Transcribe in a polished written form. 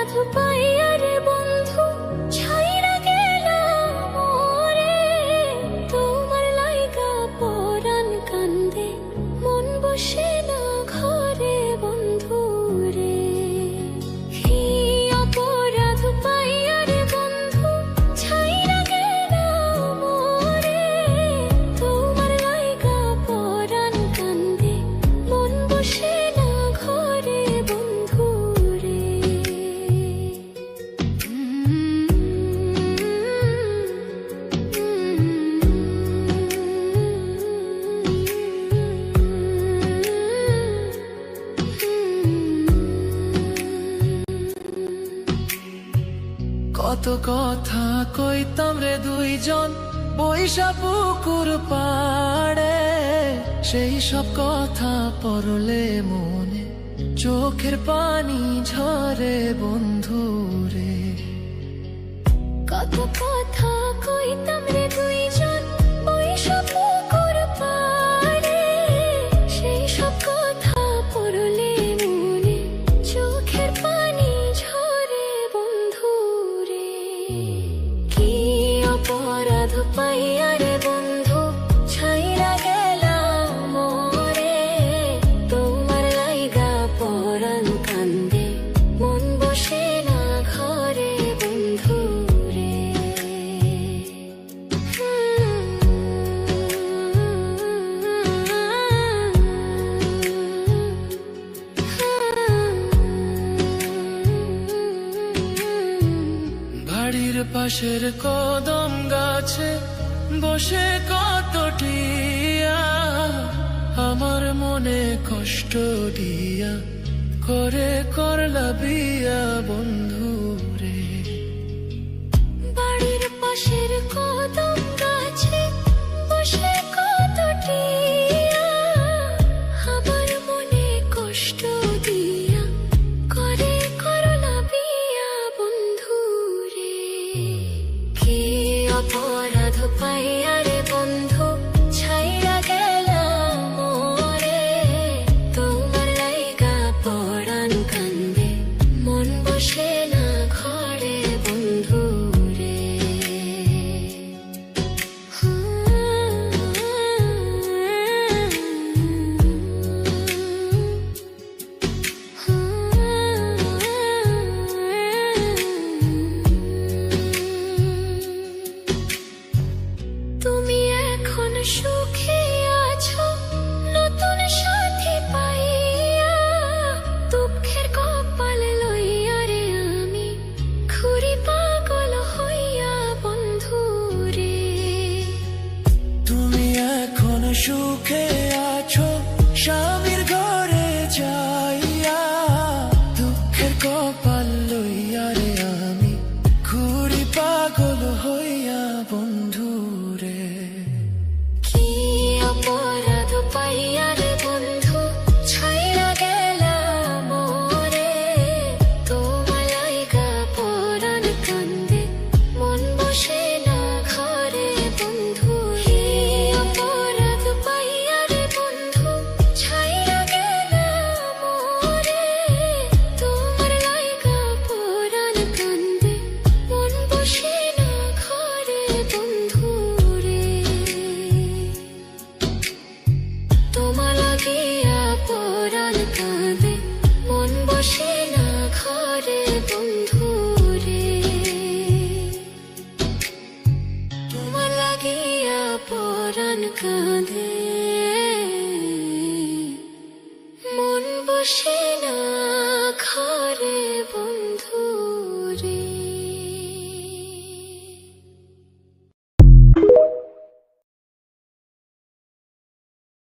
অপরাধ পাইয়া রে বন্ধু ছাইরা গেলাম মোরে, তোমার লাইগা পরাণ কান্দে মন বসে না ঘরে বন্ধু রে। কি অপরাধ পাইয়া রে বন্ধু ছাইরা গেলাম মোরে, তোমার লাইগা পরাণ কান্দে মন বসে না ঘরে বন্ধু রে। কত কথা কইতাম রে দুইজন বৈশা পুকুর পাড়ে, সেই সব কথা পড়লে মনে চোখের পানি ঝরে বন্ধু রে। কত কথা কইতাম রে দুইজন বৈশা পুকুর পাড়ে, সেই সব কথা পড়লে মনে চোখের পানি ঝরে বন্ধু রে। কি অপরাধ পাইয়া রে বন্ধু ছাইরা গেলাম মোরে, তোমার লাইগা পরাণ কান্দে মন বসে না ঘরে বন্ধু রে। বাড়ির পাশের কদম গাছে বসে কত টিয়া, আমার মনে কষ্ট দিয়া করে করলা বিয়া বন্ধু রে। বাড়ির পাশের কদম গাছে বসে কত টিয়া, আমার মনে কষ্ট দিয়া করে করলা বিয়া বন্ধু রে। কি অপরাধ পাইয়া রে বন্ধু ছাইরা গেলাম মোরে, তোমার লাইগা পরাণ কান্দে মন বসে না ঘরে বন্ধু রে। তুমি এখন সুখে আছো নতুন সাথী পাইয়া, দুঃখের কপাল লইয়া রে আমি ঘুরি পাগল হইয়া বন্ধু রে। তুমি এখন সুখে আছো স্বামীর ঘরে যাইয়া, দুঃখের কপাল লইয়া রে আমি ঘুরি পাগল হইয়া বন্ধু রে। কি অপরাধ পাইয়া রে বন্ধু ছাইরা গেলাম মোরে, তোমার লাইগা পরাণ কান্দে মন বসে না ঘরে বন্ধু রে। অপরাধ পাইয়া রে বন্ধু ছাইরা গেলাম মোরে, তোমার লাইগা পরাণ কান্দে মন বসে না ঘরে বন্ধু রে। তোমার লাগিয়া পরাণ কাঁদে মন বসে না ঘরে বন্ধু রে। তোমার লাগিয়া পরাণ কাঁদে মন বসে না ঘরে বন্ধু।